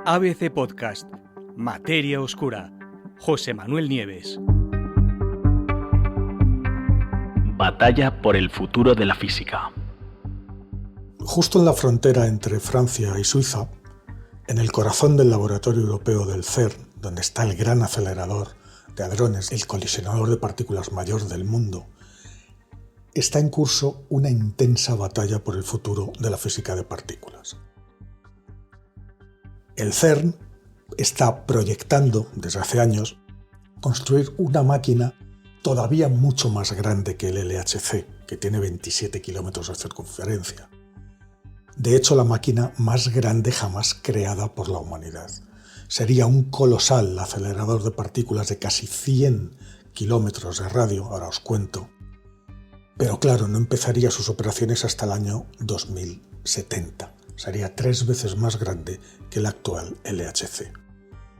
ABC Podcast, Materia Oscura, José Manuel Nieves. Batalla por el futuro de la física. Justo en la frontera entre Francia y Suiza, en el corazón del laboratorio europeo del CERN, donde está el gran acelerador de hadrones, el colisionador de partículas mayor del mundo, está en curso una intensa batalla por el futuro de la física de partículas. El CERN está proyectando, desde hace años, construir una máquina todavía mucho más grande que el LHC, que tiene 27 kilómetros de circunferencia. De hecho, la máquina más grande jamás creada por la humanidad. Sería un colosal acelerador de partículas de casi 100 kilómetros de radio, ahora os cuento. Pero claro, no empezaría sus operaciones hasta el año 2070. Sería 3 veces más grande que el actual LHC.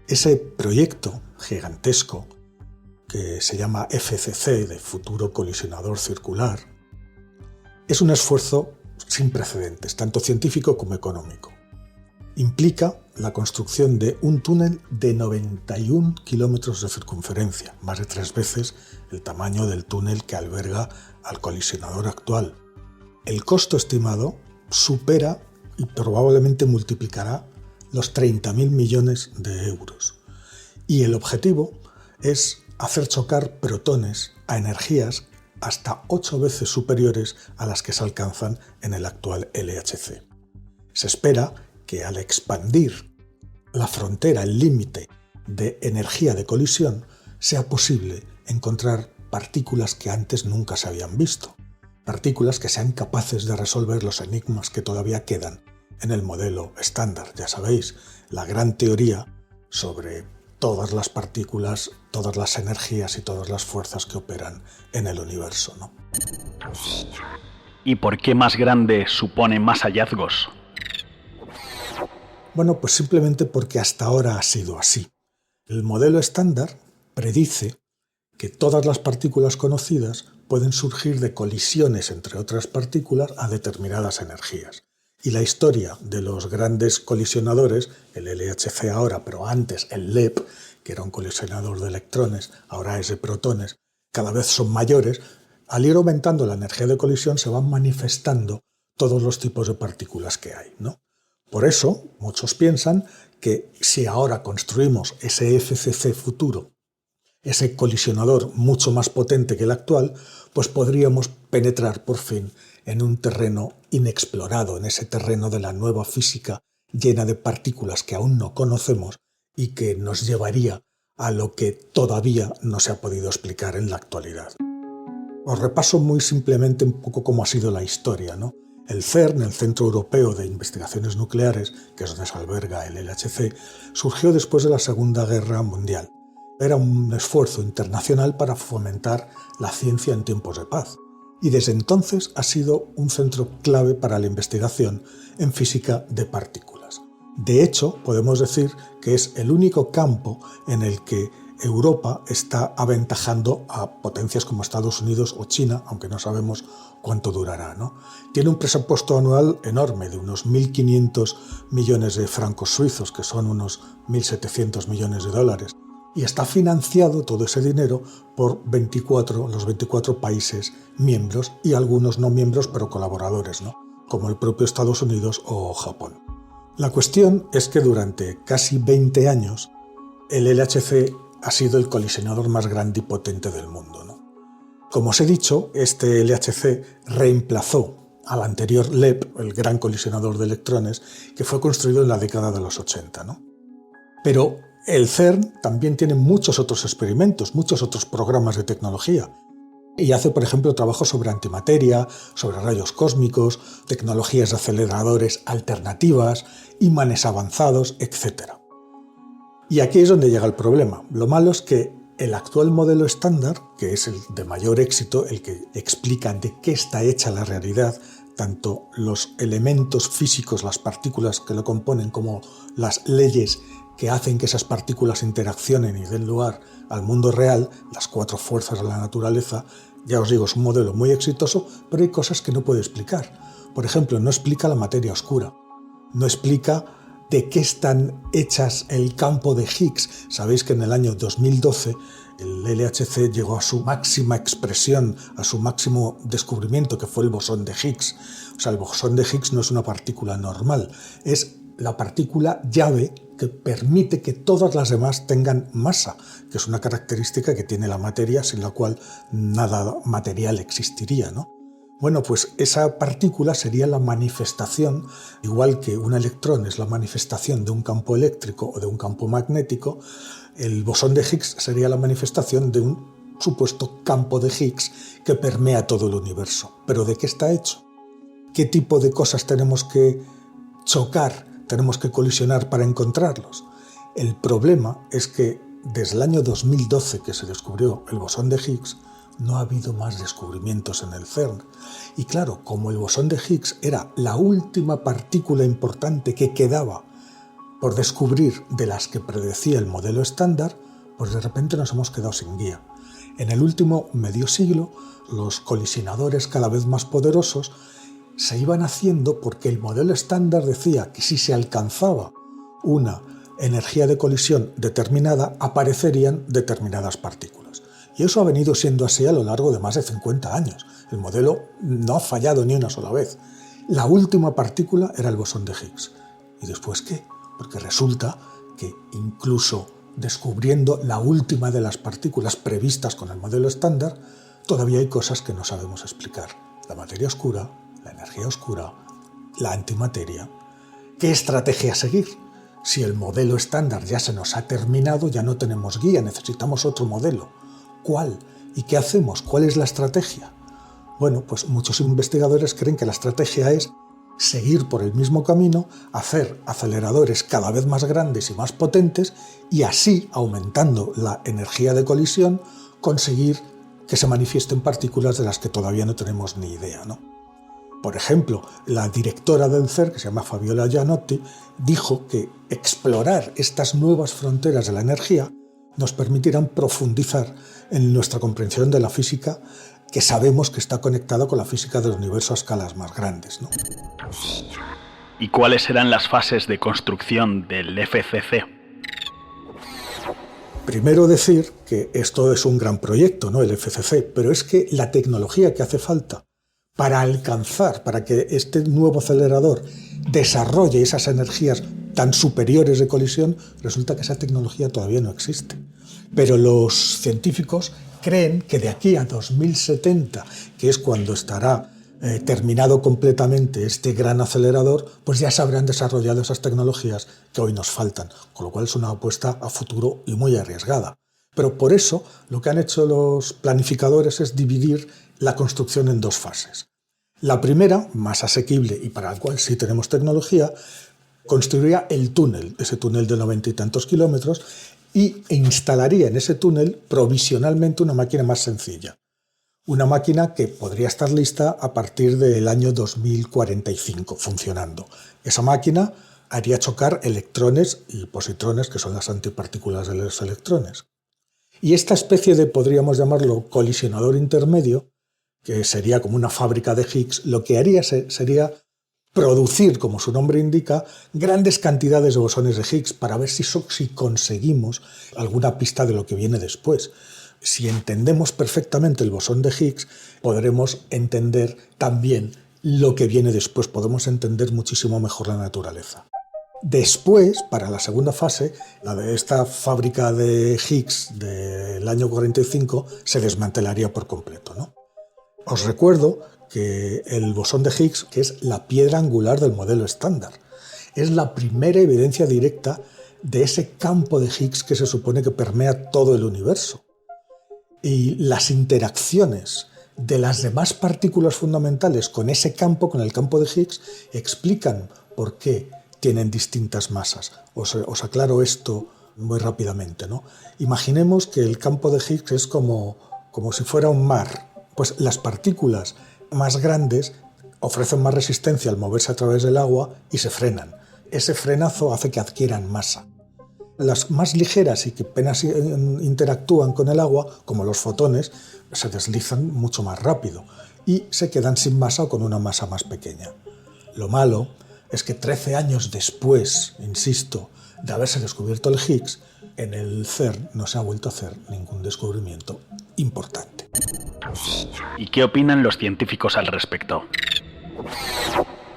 Ese proyecto gigantesco, que se llama FCC, de Futuro Colisionador Circular, es un esfuerzo sin precedentes, tanto científico como económico. Implica la construcción de un túnel de 91 kilómetros de circunferencia, más de 3 veces el tamaño del túnel que alberga al colisionador actual. El costo estimado supera y probablemente multiplicará los 30.000 millones de euros. Y el objetivo es hacer chocar protones a energías hasta 8 veces superiores a las que se alcanzan en el actual LHC. Se espera que al expandir la frontera, el límite de energía de colisión, sea posible encontrar partículas que antes nunca se habían visto. Partículas que sean capaces de resolver los enigmas que todavía quedan en el modelo estándar. Ya sabéis, la gran teoría sobre todas las partículas, todas las energías y todas las fuerzas que operan en el universo, ¿no? ¿Y por qué más grande supone más hallazgos? Bueno, pues simplemente porque hasta ahora ha sido así. El modelo estándar predice que todas las partículas conocidas pueden surgir de colisiones entre otras partículas a determinadas energías. Y la historia de los grandes colisionadores, el LHC ahora, pero antes el LEP, que era un colisionador de electrones, ahora es de protones, cada vez son mayores. Al ir aumentando la energía de colisión se van manifestando todos los tipos de partículas que hay, ¿no? Por eso, muchos piensan que si ahora construimos ese FCC futuro, ese colisionador mucho más potente que el actual, pues podríamos penetrar por fin en un terreno inexplorado, en ese terreno de la nueva física llena de partículas que aún no conocemos y que nos llevaría a lo que todavía no se ha podido explicar en la actualidad. Os repaso muy simplemente un poco cómo ha sido la historia, ¿no? El CERN, el Centro Europeo de Investigaciones Nucleares, que es donde se alberga el LHC, surgió después de la Segunda Guerra Mundial. Era un esfuerzo internacional para fomentar la ciencia en tiempos de paz. Y desde entonces ha sido un centro clave para la investigación en física de partículas. De hecho, podemos decir que es el único campo en el que Europa está aventajando a potencias como Estados Unidos o China, aunque no sabemos cuánto durará, ¿no? Tiene un presupuesto anual enorme de unos 1.500 millones de francos suizos, que son unos 1.700 millones de dólares. Y está financiado todo ese dinero por los 24 países miembros y algunos no miembros, pero colaboradores, ¿no? Como el propio Estados Unidos o Japón. La cuestión es que durante casi 20 años el LHC ha sido el colisionador más grande y potente del mundo, ¿no? Como os he dicho, este LHC reemplazó al anterior LEP, el gran colisionador de electrones, que fue construido en la década de los 80, ¿no? Pero el CERN también tiene muchos otros experimentos, muchos otros programas de tecnología. Y hace, por ejemplo, trabajos sobre antimateria, sobre rayos cósmicos, tecnologías de aceleradores alternativas, imanes avanzados, etc. Y aquí es donde llega el problema. Lo malo es que el actual modelo estándar, que es el de mayor éxito, el que explica de qué está hecha la realidad, tanto los elementos físicos, las partículas que lo componen, como las leyes que hacen que esas partículas interaccionen y den lugar al mundo real, las 4 fuerzas de la naturaleza, ya os digo, es un modelo muy exitoso, pero hay cosas que no puede explicar. Por ejemplo, no explica la materia oscura, no explica de qué están hechas el campo de Higgs. Sabéis que en el año 2012 el LHC llegó a su máxima expresión, a su máximo descubrimiento, que fue el bosón de Higgs. O sea, el bosón de Higgs no es una partícula normal, es la partícula llave que permite que todas las demás tengan masa, que es una característica que tiene la materia, sin la cual nada material existiría, ¿no? Bueno, pues esa partícula sería la manifestación, igual que un electrón es la manifestación de un campo eléctrico o de un campo magnético, el bosón de Higgs sería la manifestación de un supuesto campo de Higgs que permea todo el universo. ¿Pero de qué está hecho? ¿Qué tipo de cosas tenemos que chocar, tenemos que colisionar para encontrarlos? El problema es que desde el año 2012 que se descubrió el bosón de Higgs, no ha habido más descubrimientos en el CERN. Y claro, como el bosón de Higgs era la última partícula importante que quedaba por descubrir de las que predecía el modelo estándar, pues de repente nos hemos quedado sin guía. En el último medio siglo, los colisionadores cada vez más poderosos se iban haciendo porque el modelo estándar decía que si se alcanzaba una energía de colisión determinada, aparecerían determinadas partículas. Y eso ha venido siendo así a lo largo de más de 50 años. El modelo no ha fallado ni una sola vez. La última partícula era el bosón de Higgs. ¿Y después qué? Porque resulta que incluso descubriendo la última de las partículas previstas con el modelo estándar, todavía hay cosas que no sabemos explicar. La materia oscura, la energía oscura, la antimateria. ¿Qué estrategia seguir? Si el modelo estándar ya se nos ha terminado, ya no tenemos guía, necesitamos otro modelo. ¿Cuál? ¿Y qué hacemos? ¿Cuál es la estrategia? Bueno, pues muchos investigadores creen que la estrategia es seguir por el mismo camino, hacer aceleradores cada vez más grandes y más potentes y así, aumentando la energía de colisión, conseguir que se manifiesten partículas de las que todavía no tenemos ni idea, ¿no? Por ejemplo, la directora del CERN, que se llama Fabiola Gianotti, dijo que explorar estas nuevas fronteras de la energía nos permitirán profundizar en nuestra comprensión de la física, que sabemos que está conectada con la física del universo a escalas más grandes, ¿no? ¿Y cuáles serán las fases de construcción del FCC? Primero decir que esto es un gran proyecto, ¿no? El FCC, pero es que la tecnología que hace falta para alcanzar, para que este nuevo acelerador desarrolle esas energías tan superiores de colisión, resulta que esa tecnología todavía no existe. Pero los científicos creen que de aquí a 2070, que es cuando estará terminado completamente este gran acelerador, pues ya se habrán desarrollado esas tecnologías que hoy nos faltan, con lo cual es una apuesta a futuro y muy arriesgada. Pero por eso lo que han hecho los planificadores es dividir la construcción en dos fases. La primera, más asequible y para la cual sí tenemos tecnología, construiría el túnel, ese túnel de 90 y tantos kilómetros, e instalaría en ese túnel provisionalmente una máquina más sencilla. Una máquina que podría estar lista a partir del año 2045 funcionando. Esa máquina haría chocar electrones y positrones, que son las antipartículas de los electrones. Y esta especie de, podríamos llamarlo, colisionador intermedio, que sería como una fábrica de Higgs, lo que haría sería producir, como su nombre indica, grandes cantidades de bosones de Higgs para ver si conseguimos alguna pista de lo que viene después. Si entendemos perfectamente el bosón de Higgs, podremos entender también lo que viene después, podemos entender muchísimo mejor la naturaleza. Después, para la segunda fase, la de esta fábrica de Higgs del año 45 se desmantelaría por completo, ¿no? Os recuerdo que el bosón de Higgs, que es la piedra angular del modelo estándar, es la primera evidencia directa de ese campo de Higgs que se supone que permea todo el universo. Y las interacciones de las demás partículas fundamentales con ese campo, con el campo de Higgs, explican por qué tienen distintas masas. Os aclaro esto muy rápidamente, ¿no? Imaginemos que el campo de Higgs es como si fuera un mar. Pues las partículas más grandes ofrecen más resistencia al moverse a través del agua y se frenan. Ese frenazo hace que adquieran masa. Las más ligeras y que apenas interactúan con el agua, como los fotones, se deslizan mucho más rápido y se quedan sin masa o con una masa más pequeña. Lo malo es que 13 años después, insisto, de haberse descubierto el Higgs, en el CERN no se ha vuelto a hacer ningún descubrimiento importante. ¿Y qué opinan los científicos al respecto?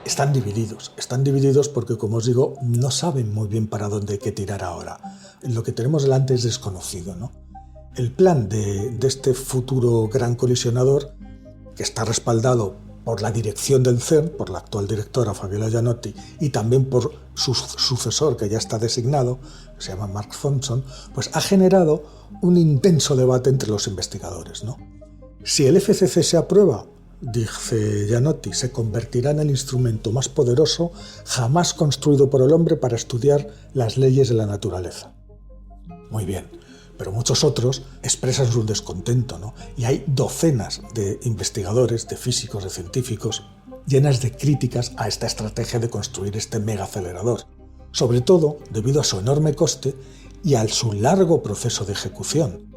Están divididos porque, como os digo, no saben muy bien para dónde hay que tirar ahora. Lo que tenemos delante es desconocido, ¿no? El plan de este futuro gran colisionador, que está respaldado por la dirección del CERN, por la actual directora Fabiola Gianotti, y también por su sucesor, que ya está designado, que se llama Mark Thompson, pues ha generado un intenso debate entre los investigadores, ¿no? Si el FCC se aprueba, dice Gianotti, se convertirá en el instrumento más poderoso jamás construido por el hombre para estudiar las leyes de la naturaleza. Muy bien, pero muchos otros expresan su descontento, ¿no? Y hay docenas de investigadores, de físicos, de científicos, llenas de críticas a esta estrategia de construir este mega acelerador, sobre todo debido a su enorme coste y a su largo proceso de ejecución.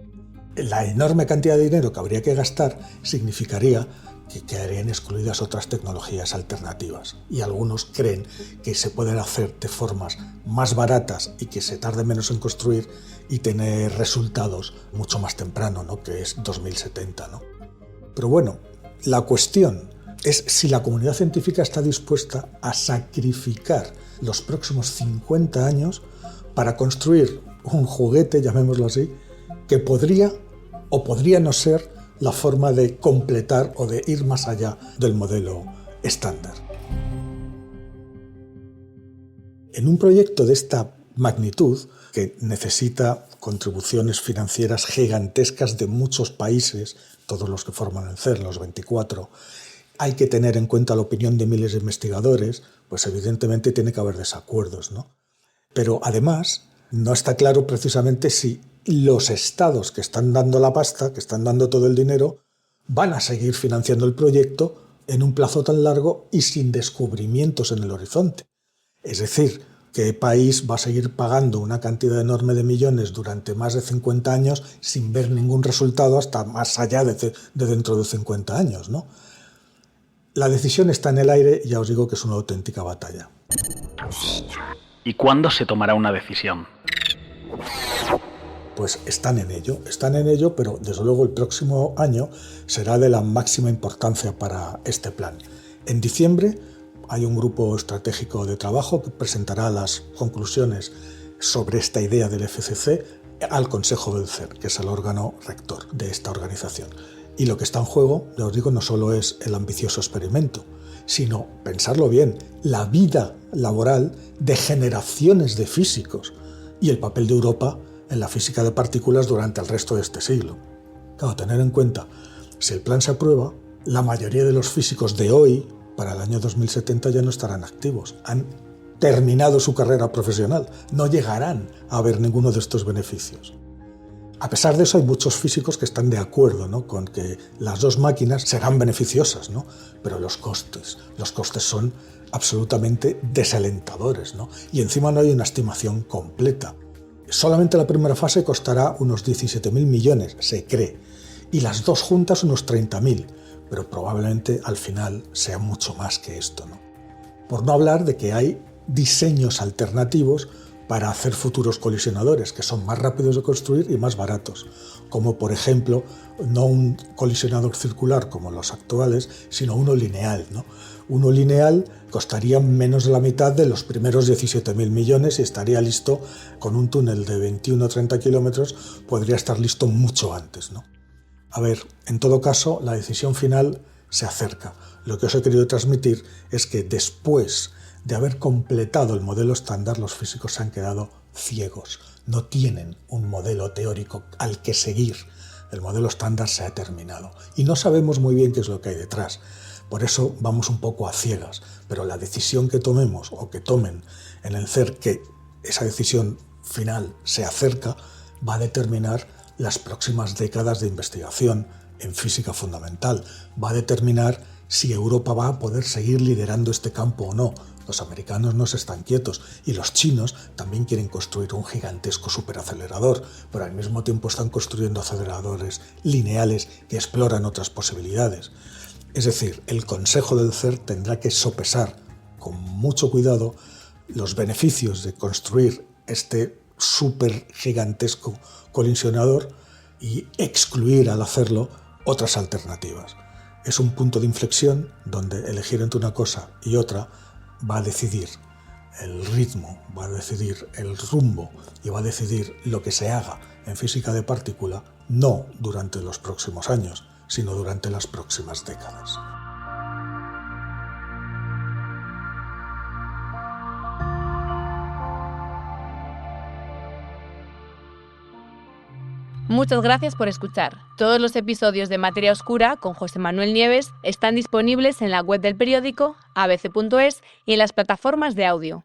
La enorme cantidad de dinero que habría que gastar significaría que quedarían excluidas otras tecnologías alternativas, y algunos creen que se pueden hacer de formas más baratas y que se tarde menos en construir y tener resultados mucho más temprano, ¿no? Que es 2070, ¿no? Pero bueno, la cuestión es si la comunidad científica está dispuesta a sacrificar los próximos 50 años para construir un juguete, llamémoslo así, que podría o podría no ser la forma de completar o de ir más allá del modelo estándar. En un proyecto de esta magnitud, que necesita contribuciones financieras gigantescas de muchos países, todos los que forman el CERN, los 24, hay que tener en cuenta la opinión de miles de investigadores, pues evidentemente tiene que haber desacuerdos, ¿no? Pero además, no está claro precisamente si los estados que están dando la pasta, que están dando todo el dinero, van a seguir financiando el proyecto en un plazo tan largo y sin descubrimientos en el horizonte. Es decir, ¿qué país va a seguir pagando una cantidad enorme de millones durante más de 50 años sin ver ningún resultado hasta más allá de dentro de 50 años, ¿no? La decisión está en el aire y ya os digo que es una auténtica batalla. ¿Y cuándo se tomará una decisión? Pues están en ello, pero desde luego el próximo año será de la máxima importancia para este plan. En diciembre hay un grupo estratégico de trabajo que presentará las conclusiones sobre esta idea del FCC al Consejo del CERN, que es el órgano rector de esta organización. Y lo que está en juego, ya os digo, no solo es el ambicioso experimento, sino, pensarlo bien, la vida laboral de generaciones de físicos y el papel de Europa en la física de partículas durante el resto de este siglo. Claro, tener en cuenta, si el plan se aprueba, la mayoría de los físicos de hoy, para el año 2070, ya no estarán activos. Han terminado su carrera profesional, no llegarán a ver ninguno de estos beneficios. A pesar de eso, hay muchos físicos que están de acuerdo, ¿no?, con que las dos máquinas serán beneficiosas, ¿no? Pero los costes son absolutamente desalentadores, ¿no? Y encima no hay una estimación completa. Solamente la primera fase costará unos 17.000 millones, se cree, y las dos juntas unos 30.000, pero probablemente al final sea mucho más que esto, ¿no? Por no hablar de que hay diseños alternativos para hacer futuros colisionadores que son más rápidos de construir y más baratos, como por ejemplo no un colisionador circular como los actuales, sino uno lineal, ¿no? Uno lineal costaría menos de la mitad de los primeros 17.000 millones y estaría listo con un túnel de 21 o 30 kilómetros, podría estar listo mucho antes, ¿no? A ver, en todo caso, la decisión final se acerca. Lo que os he querido transmitir es que después de haber completado el modelo estándar, los físicos se han quedado ciegos. No tienen un modelo teórico al que seguir. El modelo estándar se ha terminado y no sabemos muy bien qué es lo que hay detrás. Por eso vamos un poco a ciegas, pero la decisión que tomemos o que tomen en el CERN, que esa decisión final se acerca, va a determinar las próximas décadas de investigación en física fundamental. Va a determinar si Europa va a poder seguir liderando este campo o no. Los americanos no se están quietos y los chinos también quieren construir un gigantesco superacelerador, pero al mismo tiempo están construyendo aceleradores lineales que exploran otras posibilidades. Es decir, el Consejo del CERN tendrá que sopesar con mucho cuidado los beneficios de construir este súper gigantesco colisionador y excluir al hacerlo otras alternativas. Es un punto de inflexión donde elegir entre una cosa y otra va a decidir el ritmo, va a decidir el rumbo y va a decidir lo que se haga en física de partícula, no durante los próximos años, sino durante las próximas décadas. Muchas gracias por escuchar. Todos los episodios de Materia Oscura con José Manuel Nieves están disponibles en la web del periódico, abc.es y en las plataformas de audio.